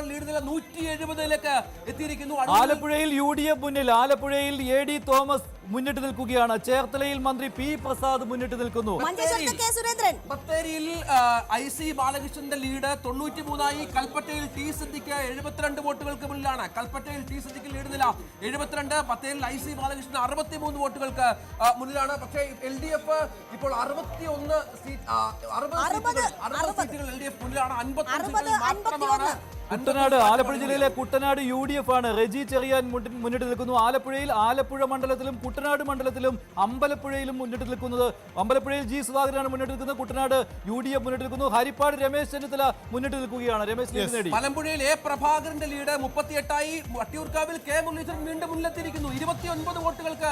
ശതമാനം ലീഡ് നില 170ലേക്ക് എത്തിയിരിക്കുന്നു. ആലപ്പുഴയിൽ UDF മുന്നിൽ. ആലപ്പുഴയിൽ AD തോമസ് മുന്നിട്ട് നിൽക്കുകയാണ്. ചേർത്തലയിൽ മന്ത്രി P പ്രസാദ് മുന്നിട്ട് നിൽക്കുന്നു. ബത്തേരിയിൽ IC ബാലകൃഷ്ണന്റെ ലീഡ് 93ആയി. കൽപ്പറ്റയിൽ T സിദ്ദിഖ് 72 വോട്ടുകൾക്ക് മുന്നിലാണ്. കൽപ്പറ്റയിൽ T സിദ്ദിഖ് ലീഡ് നില 72. ബത്തേരിയിൽ IC ബാലകൃഷ്ണൻ 63 വോട്ടുകൾക്ക് മുന്നിലാണ്. പക്ഷേ LDF ഇപ്പോൾ 61 സീറ്റുകൾ LDF മുന്നിലാണ്. 55 സീറ്റുകൾ മാത്രമാണ്. കുട്ടനാട്, ആലപ്പുഴ ജില്ലയിലെ കുട്ടനാട് UDF ആണ്. റെജി ചെറിയാൻ മുന്നിട്ട് നിൽക്കുന്നു. ആലപ്പുഴയിൽ ആലപ്പുഴ മണ്ഡലത്തിലും കുട്ടനാട് മണ്ഡലത്തിലും അമ്പലപ്പുഴയിലും മുന്നിട്ട് നിൽക്കുന്നത്. അമ്പലപ്പുഴയിൽ G സുധാകരനാണ് മുന്നിട്ട് നിൽക്കുന്നത്. കുട്ടനാട് UDF മുന്നിട്ട് നിൽക്കുന്നു. ഹരിപ്പാട് രമേശ് ചെന്നിത്തല മുന്നിട്ട് നിൽക്കുകയാണ്. രമേശ് നേടി. മലമ്പുഴയിൽ A പ്രഭാകരന്റെ ലീഡ് 38ആയി. വട്ടിയൂർക്കാവിൽ K മുരളീധരൻ വീണ്ടും മുന്നിലെത്തിയിരിക്കുന്നു. 29 വോട്ടുകൾക്ക്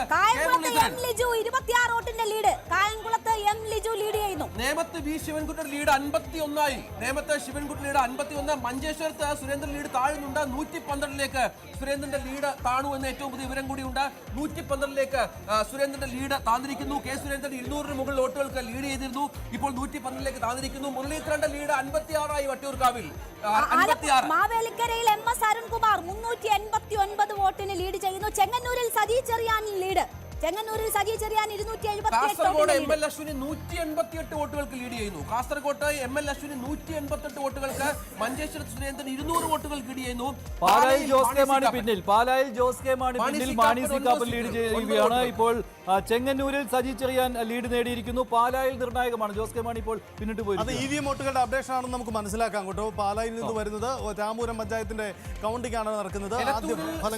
നേമത്ത് V ശിവൻകുട്ടി ലീഡ് 51ആയി. നേമത്ത് ശിവൻകുട്ടി ലീഡ് 51. മഞ്ചേശ്വരത്ത് സുരേന്ദ്രൻ ലീഡ് താഴുന്നുണ്ട്. 112ലേക്ക് സുരേന്ദ്രന്റെ ലീഡ് താണു എന്ന ഏറ്റവും പുതിയ വിവരം കൂടിയുണ്ട്. 112ലേക്ക് സുരേന്ദ്രന്റെ ലീഡ് താന്നിരിക്കുന്നു. K സുരേന്ദ്രൻ 200 മുകളിൽ വോട്ടുകൾക്ക് ലീഡ് ചെയ്തിരുന്നു. ഇപ്പോൾ 112ലേക്ക് താന്നിരിക്കുന്നു. മുരളീധരന്റെ ലീഡ് 56ആയി. വട്ടിയൂർക്കാവിൽ 56. മാവേലിക്കരയിൽ MS അരുൺകുമാർ 389 വോട്ടിന് ലീഡ് ചെയ്യുന്നു. ചെങ്ങന്നൂരിൽ സജി ചെറിയാൻ ലീഡ്. ചെങ്ങന്നൂരിൽ സജി ചെറിയാൻ 278. കാസർഗോഡ് ML അശ്വിനി 188 വോട്ടുകൾക്ക് ലീഡ് ചെയ്യുന്നു. കാസർഗോഡ് ML അശ്വിനി 188 വോട്ടുകൾക്ക്. മഞ്ചേശ്വരത്ത് സുരേന്ദ്രൻ 200 വോട്ടുകൾക്ക് ലീഡ് ചെയ്യുന്നു. പാലായിൽ ജോസ് കെ മാണി പിന്നിൽ. പാലായിൽ ജോസ് കെ മാണി പിന്നിൽ. മാണി സി കാപ്പൻ ലീഡ് ചെയ്യുകയാണ്. ഇപ്പോൾ ചെങ്ങന്നൂരിൽ സജി ചെറിയാൻ ലീഡ് നേടിയിരിക്കുന്നു. പാലായിൽ നിർണായകമാണ്. ജോസ് കെ മാണി ഇപ്പോൾ പിന്നിട്ട് പോയി. അത് EVM വോട്ടുകളുടെ അപ്ഡേഷൻ ആണെന്ന് നമുക്ക് മനസ്സിലാക്കാം കേട്ടോ. പാലായിൽ നിന്ന് വരുന്നത് രാമപുരം പഞ്ചായത്തിന്റെ കൗണ്ടിംഗ് ആണ് നടക്കുന്നത്.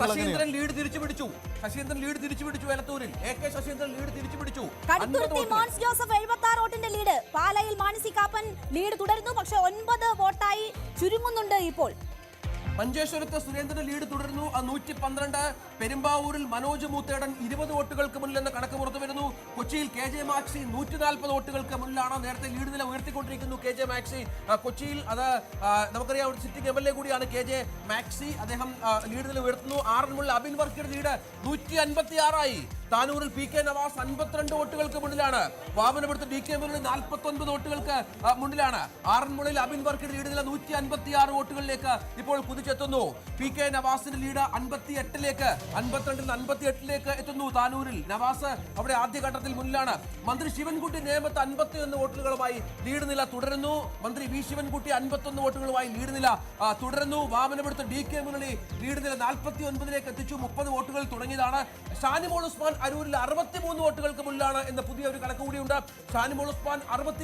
ശശീന്ദ്രൻ ലീഡ് തിരിച്ചു പിടിച്ചു. എലത്തൂരിൽ AK ശശീന്ദ്രൻ ലീഡ് തിരിച്ചു പിടിച്ചു. മോൻസ് ജോസഫ് 76 വോട്ടിന്റെ ലീഡ്. പാലായിൽ മാണി കാപ്പൻ ലീഡ് തുടരുന്നു. പക്ഷേ 9 വോട്ടായി ചുരുങ്ങുന്നുണ്ട് ഇപ്പോൾ. മഞ്ചേശ്വരത്ത് സുരേന്ദ്രന്റെ ലീഡ് തുടരുന്നു. 112. പെരുമ്പാവൂരിൽ മനോജ് മൂത്തേടൻ 20 വോട്ടുകൾക്ക് മുന്നിലെന്ന് കണക്ക് പുറത്തു വരുന്നു. കൊച്ചിയിൽ KJ മാക്സി 140 വോട്ടുകൾക്ക് മുന്നിലാണ്. നേരത്തെ ലീഡ് നില ഉയർത്തിക്കൊണ്ടിരിക്കുന്നു KJ മാക്സി. കൊച്ചിയിൽ അത് നമുക്കറിയാം, ഒരു സിറ്റിംഗ് MLA കൂടിയാണ് KJ മാക്സി. അദ്ദേഹം ലീഡ് നില ഉയർത്തുന്നു. ആറന്മുള്ളിൽ അബിൻ വർക്കിയുടെ ലീഡ് 156ആയി. താനൂരിൽ PK നവാസ് 52 വോട്ടുകൾക്ക് മുന്നിലാണ്. വാമനപുരത്ത് DK മുരളി 49 വോട്ടുകൾക്ക് മുന്നിലാണ്. ആറന്മുളയിൽ അബിൻ വർക്കിയുടെ ലീഡ് നില 156 വോട്ടുകളിലേക്ക് ഇപ്പോൾ കുതിച്ചെത്തുന്നു. PK നവാസിന്റെ ലീഡ് 58ലേക്ക് 52 58ലേക്ക് എത്തുന്നു. താനൂരിൽ നവാസ് അവിടെ ആദ്യഘട്ടത്തിൽ മുന്നിലാണ്. മന്ത്രി ശിവൻകുട്ടി നേമത്ത് 51 വോട്ടുകളുമായി ലീഡ് നില തുടരുന്നു. മന്ത്രി V ശിവൻകുട്ടി 51 വോട്ടുകളുമായി ലീഡ് നില തുടരുന്നു. വാമനപുരത്ത് DK മുരളി ലീഡ് നില 49ലേക്ക് എത്തിച്ചു. 30 വോട്ടുകൾ തുടങ്ങിയതാണ്. ഷാനിമോൾ ഉസ്മാൻ അരൂരിൽ 63 വോട്ടുകൾക്ക് മുന്നിലാണ് എന്ന പുതിയ ഒരു കണക്ക് കൂടിയുണ്ട്. ഷാനിമോൾ ഉസ്മാൻ